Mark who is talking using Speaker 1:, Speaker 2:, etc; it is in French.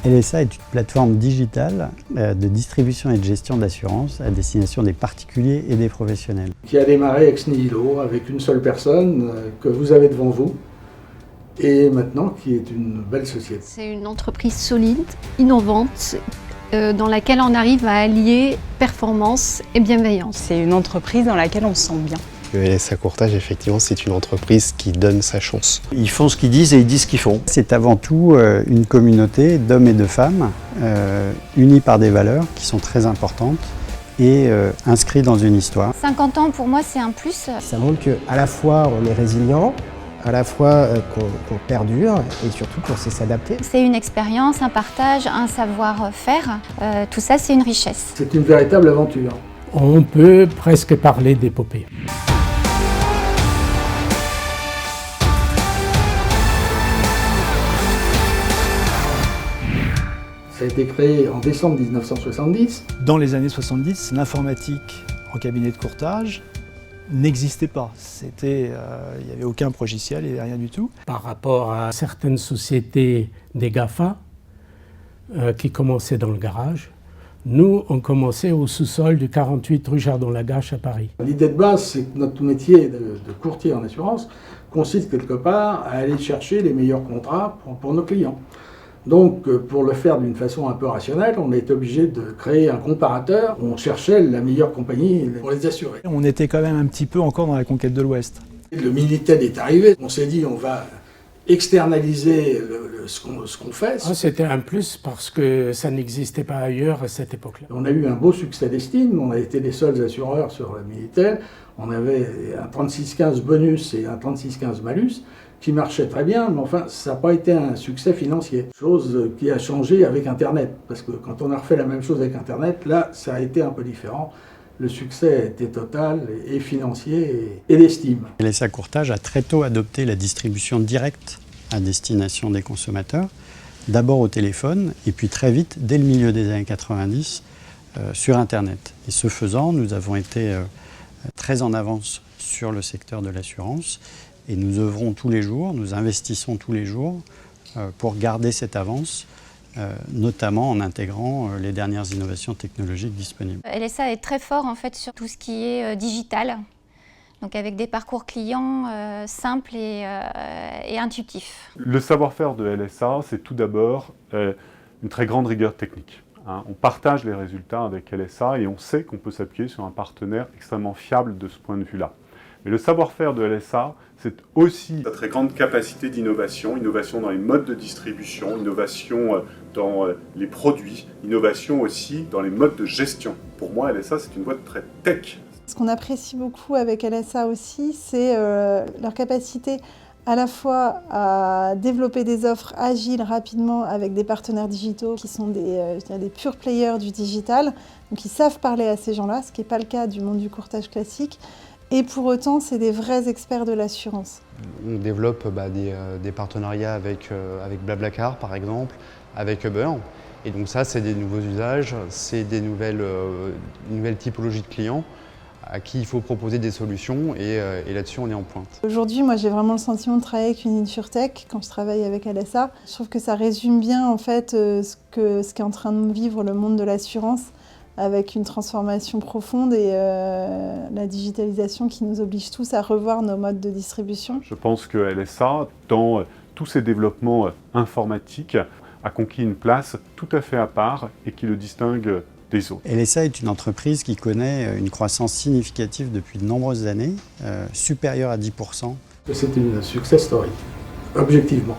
Speaker 1: LSA est une plateforme digitale de distribution et de gestion d'assurance à destination des particuliers et des professionnels.
Speaker 2: Qui a démarré ex nihilo avec une seule personne que vous avez devant vous et maintenant qui est une belle société.
Speaker 3: C'est une entreprise solide, innovante, dans laquelle on arrive à allier performance et bienveillance.
Speaker 4: C'est une entreprise dans laquelle on se sent bien.
Speaker 5: Le LSA Courtage, effectivement, c'est une entreprise qui donne sa chance.
Speaker 6: Ils font ce qu'ils disent et ils disent ce qu'ils font.
Speaker 1: C'est avant tout une communauté d'hommes et de femmes unis par des valeurs qui sont très importantes et inscrits dans une histoire.
Speaker 7: 50 ans, pour moi, c'est un plus.
Speaker 8: Ça montre qu'à la fois on est résilient, à la fois qu'on perdure et surtout qu'on sait s'adapter.
Speaker 7: C'est une expérience, un partage, un savoir-faire. Tout ça, c'est une richesse.
Speaker 2: C'est une véritable aventure.
Speaker 9: On peut presque parler d'épopée.
Speaker 2: Ça a été créé en décembre 1970.
Speaker 10: Dans les années 70, l'informatique en cabinet de courtage n'existait pas. Il n'y avait aucun logiciel, il n'y avait rien du tout.
Speaker 9: Par rapport à certaines sociétés des GAFA qui commençaient dans le garage, nous, on commençait au sous-sol du 48 rue Chardon-Lagache à Paris.
Speaker 2: L'idée de base, c'est que notre métier de courtier en assurance consiste quelque part à aller chercher les meilleurs contrats pour nos clients. Donc, pour le faire d'une façon un peu rationnelle, on est obligé de créer un comparateur. On cherchait la meilleure compagnie pour les assurer.
Speaker 10: On était quand même un petit peu encore dans la conquête de l'Ouest.
Speaker 2: Le Minitel est arrivé. On s'est dit, on va externaliser ce qu'on fait.
Speaker 9: C'était un plus parce que ça n'existait pas ailleurs à cette époque-là.
Speaker 2: On a eu un beau succès d'estime. On a été les seuls assureurs sur le Minitel. On avait un 3615 bonus et un 3615 malus qui marchait très bien, mais enfin, ça n'a pas été un succès financier. Chose qui a changé avec Internet, parce que quand on a refait la même chose avec Internet, là, ça a été un peu différent. Le succès était total et financier et d'estime.
Speaker 1: LSA Courtage a très tôt adopté la distribution directe à destination des consommateurs, d'abord au téléphone, et puis très vite, dès le milieu des années 90, sur Internet. Et ce faisant, nous avons été très en avance sur le secteur de l'assurance, et nous œuvrons tous les jours, nous investissons tous les jours pour garder cette avance, notamment en intégrant les dernières innovations technologiques disponibles.
Speaker 7: LSA est très fort en fait sur tout ce qui est digital, donc avec des parcours clients simples et intuitifs.
Speaker 11: Le savoir-faire de LSA, c'est tout d'abord une très grande rigueur technique. On partage les résultats avec LSA et on sait qu'on peut s'appuyer sur un partenaire extrêmement fiable de ce point de vue-là. Mais le savoir-faire de LSA, c'est aussi sa très grande capacité d'innovation, innovation dans les modes de distribution, innovation dans les produits, innovation aussi dans les modes de gestion. Pour moi, LSA, c'est une boîte très tech.
Speaker 12: Ce qu'on apprécie beaucoup avec LSA aussi, c'est leur capacité à la fois à développer des offres agiles rapidement avec des partenaires digitaux qui sont des pure players du digital, donc ils savent parler à ces gens-là, ce qui n'est pas le cas du monde du courtage classique. Et pour autant, c'est des vrais experts de l'assurance.
Speaker 5: On développe des partenariats avec Blablacar, par exemple, avec Uber. Et donc ça, c'est des nouveaux usages, c'est des nouvelles typologies de clients à qui il faut proposer des solutions et là-dessus, on est en pointe.
Speaker 12: Aujourd'hui, moi, j'ai vraiment le sentiment de travailler avec une insurtech quand je travaille avec LSA. Je trouve que ça résume bien en fait ce qu'est en train de vivre le monde de l'assurance, avec une transformation profonde et la digitalisation qui nous oblige tous à revoir nos modes de distribution.
Speaker 11: Je pense que LSA, dans tous ses développements informatiques, a conquis une place tout à fait à part et qui le distingue des autres.
Speaker 1: LSA est une entreprise qui connaît une croissance significative depuis de nombreuses années, supérieure à 10%.
Speaker 2: C'est une success story, objectivement.